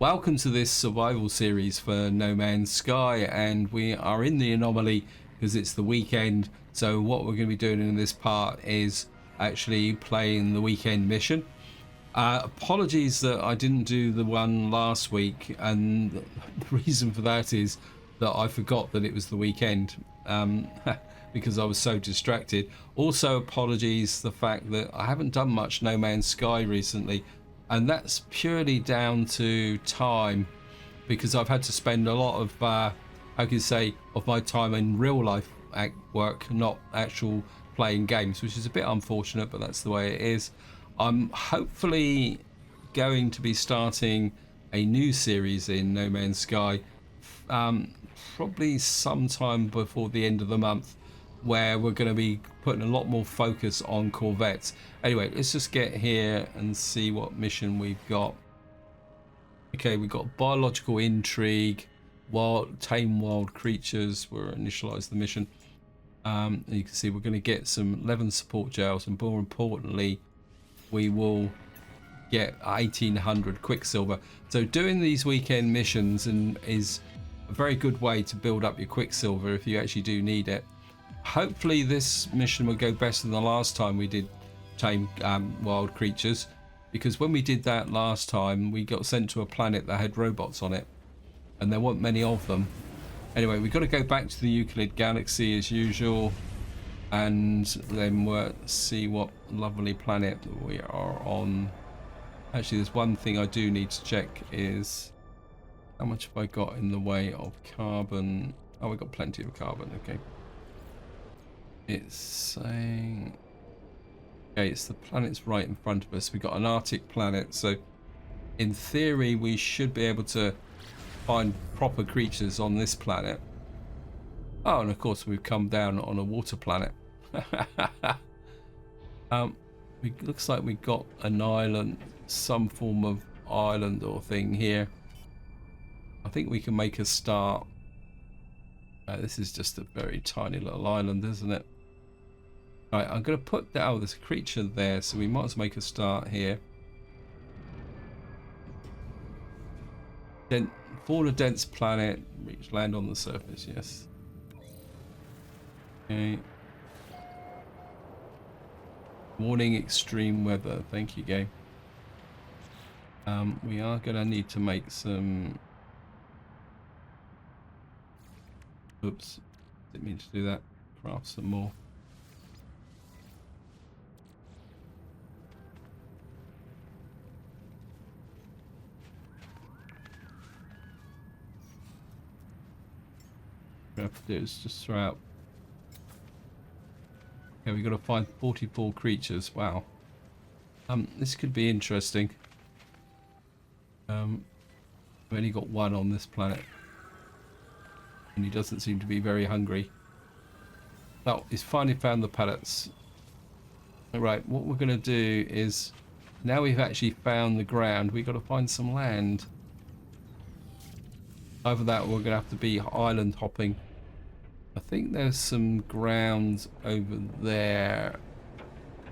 Welcome to this survival series for No Man's Sky, and we are in the anomaly because it's the weekend. So what we're going to be doing in this part is actually playing the weekend mission. Apologies that I didn't do the one last week, and the reason for that is that I forgot that it was the weekend because I was so distracted. Also apologies the fact that I haven't done much No Man's Sky recently, and that's purely down to time, because I've had to spend a lot of how can you say, of my time in real life at work, not actual playing games, which is a bit unfortunate, but that's the way it is. I'm hopefully going to be starting a new series in No Man's Sky probably sometime before the end of the month, where we're going to be putting a lot more focus on corvettes. Anyway, let's just get here and see what mission we've got. Okay, we've got biological intrigue, tame wild creatures. We'll initialize the mission. And you can see we're going to get some 11 support gels, and more importantly, we will get 1800 quicksilver. So doing these weekend missions is a very good way to build up your quicksilver if you actually do need it. Hopefully this mission will go better than the last time we did tame wild creatures, because when we did that last time we got sent to a planet that had robots on it and there weren't many of them. Anyway, we've got to go back to the Euclid Galaxy as usual, and then we'll see what lovely planet we are on. Actually, there's one thing I do need to check, is how much have I got in the way of carbon. Oh, we've got plenty of carbon. Okay, it's saying, okay, it's the planet's right in front of us. We've got an Arctic planet, so in theory we should be able to find proper creatures on this planet. Oh, and of course we've come down on a water planet. Looks like we got an island, some form of island or thing here. I think we can make a start. This is just a very tiny little island, isn't it? Right, I'm going to put that. Oh, there's a creature there, so we might as well make a start here. Then, for a dense planet, reach land on the surface. Yes. Okay. Warning extreme weather. Thank you, game. We are going to need to make some. Oops, didn't mean to do that. Craft some more. What we have to do is just throw out. Okay, we've got to find 44 creatures. Wow. This could be interesting. We've only got one on this planet, and he doesn't seem to be very hungry. Oh, he's finally found the pellets. Right, what we're going to do is, now we've actually found the ground, we've got to find some land. Over that, we're going to have to be island hopping. I think there's some ground over there.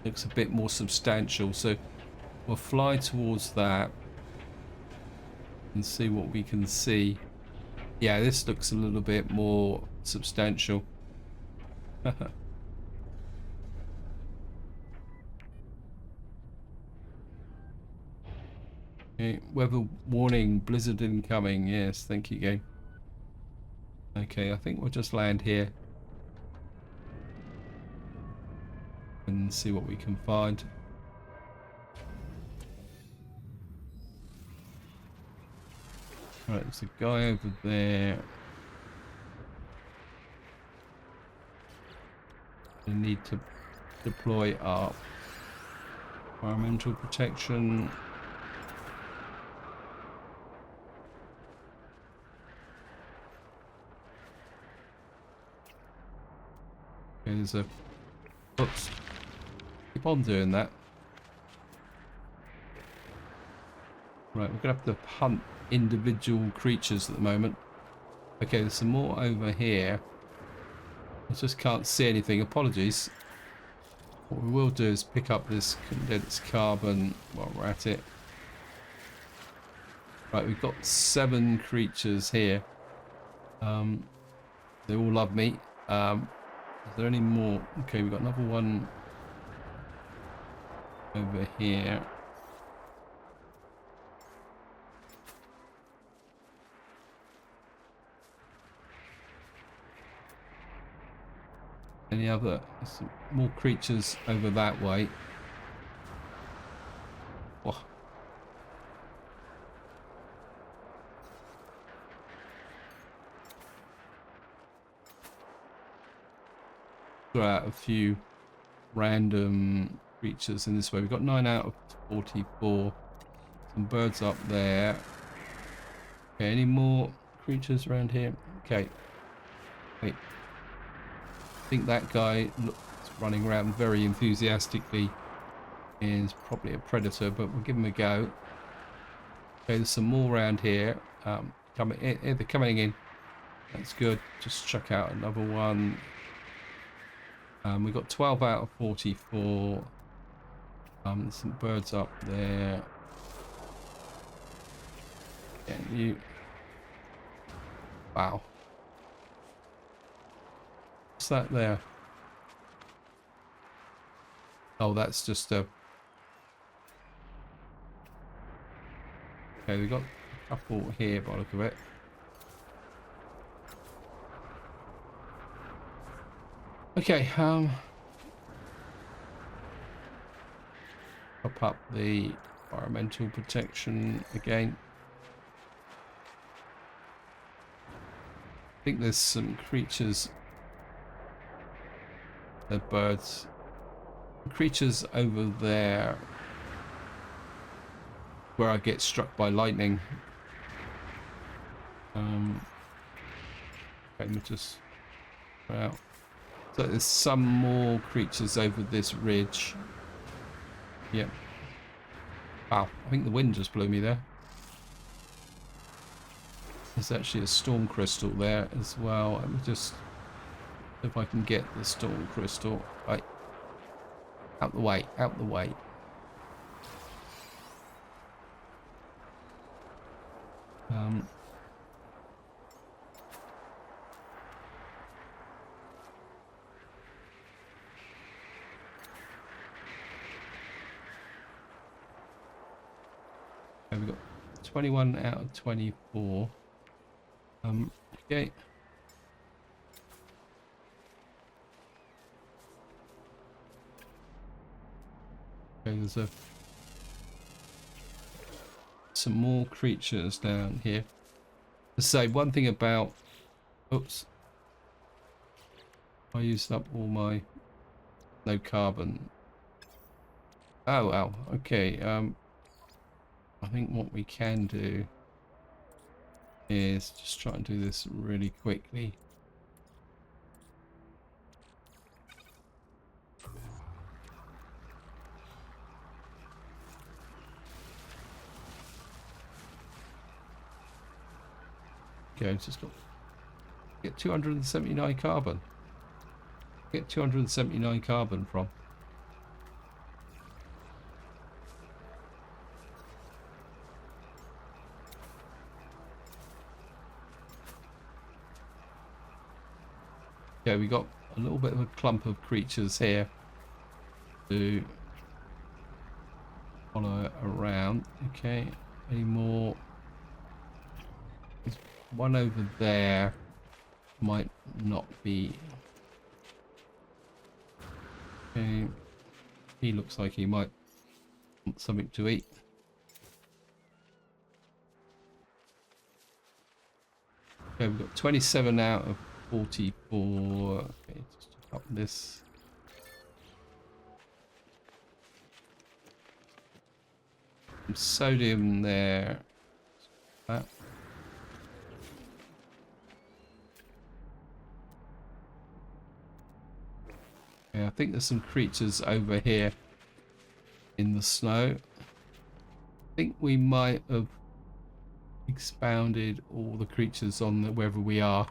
Looks a bit more substantial, so we'll fly towards that and see what we can see. Yeah, this looks a little bit more substantial. Okay, weather warning, blizzard incoming. Yes, thank you, game. Okay, I think we'll just land here and see what we can find. Right, there's a guy over there. We need to deploy our environmental protection. Okay, there's a... Oops. Keep on doing that. Right, we're going to have to hunt individual creatures at the moment. Okay, there's some more over here. I just can't see anything. Apologies. What we will do is pick up this condensed carbon while we're at it. Right, we've got 7 creatures here. They all love me. Is there any more? Okay, we've got another one over here. Any other? Some more creatures over that way. Oh. Throw out a few random creatures in this way. We've got 9 out of 44. Some birds up there. Okay, any more creatures around here? Okay. Wait. I think that guy looks running around very enthusiastically. Is probably a predator, but we'll give him a go. Okay, there's some more around here. Coming in, they're coming in. That's good. Just chuck out another one. We've got 12 out of 44. There's some birds up there. Yeah, you. Wow. What's that there? Oh, that's just a. Okay, we've got a couple here by the look of it. Okay, pop up the environmental protection again. I think there's some creatures. They're birds. Creatures over there where I get struck by lightning. Okay, let me just out. So there's some more creatures over this ridge. Yep. Wow, I think the wind just blew me there. There's actually a storm crystal there as well. Let me just see if I can get the storm crystal. Right. Out the way, out the way. We've got 21 out of 24. Okay. Okay, there's some more creatures down here. To say one thing about, oops, I used up all my no carbon. Oh wow, okay. I think what we can do is just try and do this really quickly. Okay, just got get 279 carbon. Get 279 carbon from. Okay, we got a little bit of a clump of creatures here to follow around. Okay, any more? There's one over there. Might not be. Okay, he looks like he might want something to eat. Okay, we've got 27 out of 44. Okay, just up this. Some sodium there. That. Yeah, I think there's some creatures over here in the snow. I think we might have expounded all the creatures on wherever we are.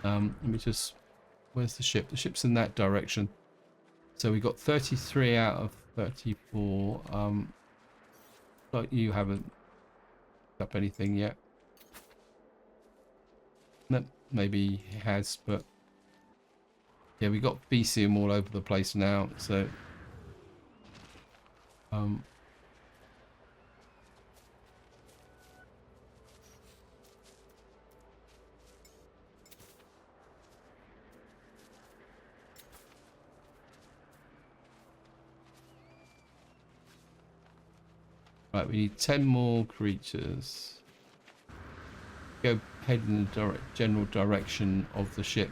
Let me just, where's the ship? The ship's in that direction. So we got 33 out of 34. But you haven't up anything yet. No, maybe he has, but yeah, we got BCM all over the place now, so right, we need 10 more creatures. Go head in the general direction of the ship.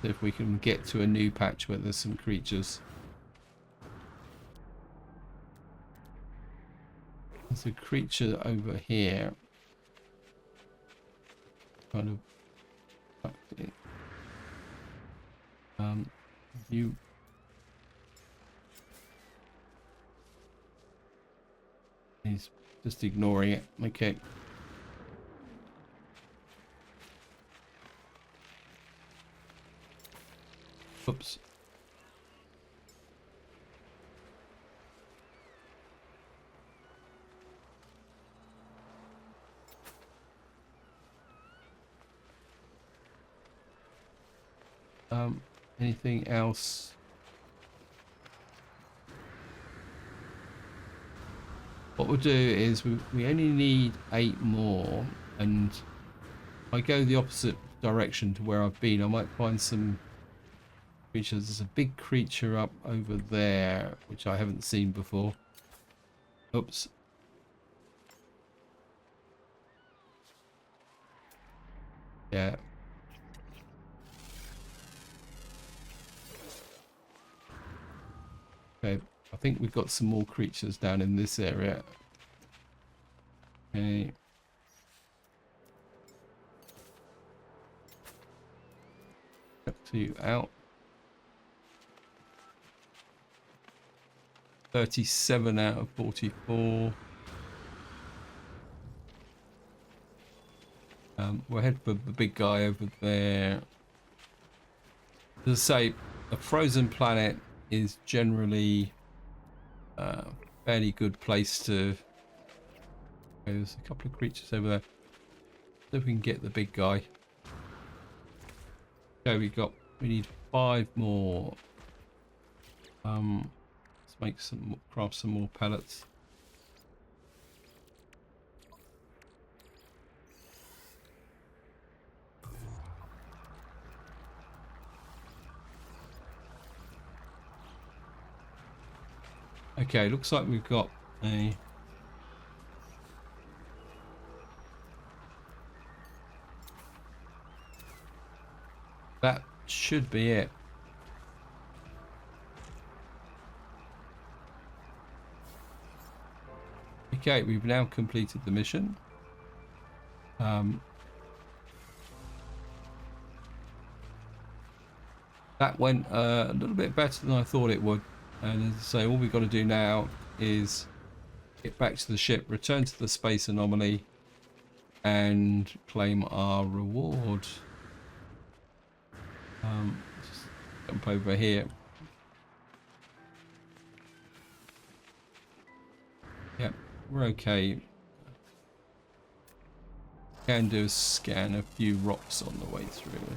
So if we can get to a new patch where there's some creatures. There's a creature over here. Kind of. You. He's just ignoring it. Okay. Oops. Anything else? What we'll do is we only need 8 more, and if I go the opposite direction to where I've been, I might find some creatures. There's a big creature up over there which I haven't seen before. Oops. Yeah. Okay, I think we've got some more creatures down in this area. Okay. Up to you out. 37 out of 44. We'll head for the big guy over there. As I say, a frozen planet is generally a fairly good place to. There's a couple of creatures over there. See if we can get the big guy. Okay, we need 5 more. Let's make craft some more pellets. Okay, looks like we've got a that should be it. Okay, we've now completed the mission. That went a little bit better than I thought it would. And as I say, all we've got to do now is get back to the ship, return to the space anomaly, and claim our reward. Just jump over here. Yep, we're okay. Can do is scan a few rocks on the way through.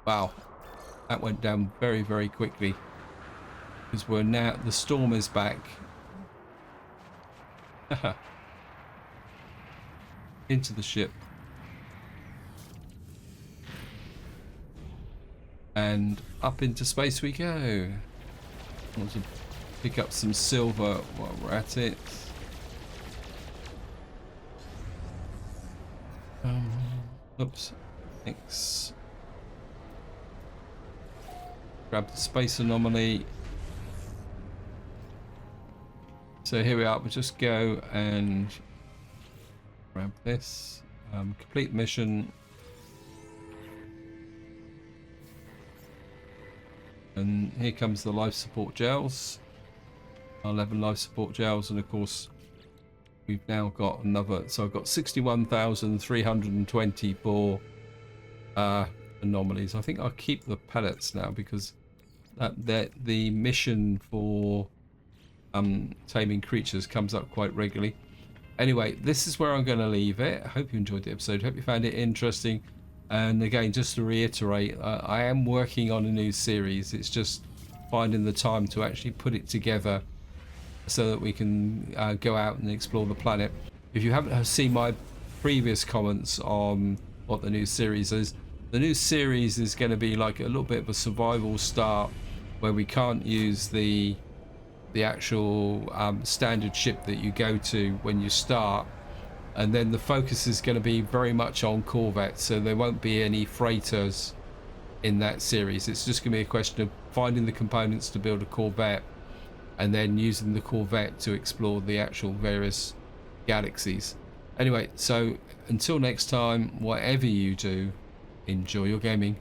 Wow. That went down very, very quickly because we're now, the storm is back. Into the ship. And up into space we go. I want to pick up some silver while we're at it. Oops. Thanks. Grab the space anomaly. So here we are. We'll just go and grab this. Complete mission. And here comes the life support gels. 11 life support gels, and of course we've now got another. So I've got 61,324 anomalies. I think I'll keep the pellets now because that the mission for taming creatures comes up quite regularly. Anyway, this is where I'm going to leave it. I hope you enjoyed the episode. Hope you found it interesting. And again, just to reiterate, I am working on a new series. It's just finding the time to actually put it together so that we can go out and explore the planet. If you haven't seen my previous comments on what the new series is, the new series is going to be like a little bit of a survival start where we can't use the actual standard ship that you go to when you start, and then the focus is going to be very much on corvettes, so there won't be any freighters in that series. It's just going to be a question of finding the components to build a corvette and then using the corvette to explore the actual various galaxies. Anyway, so until next time, whatever you do, enjoy your gaming.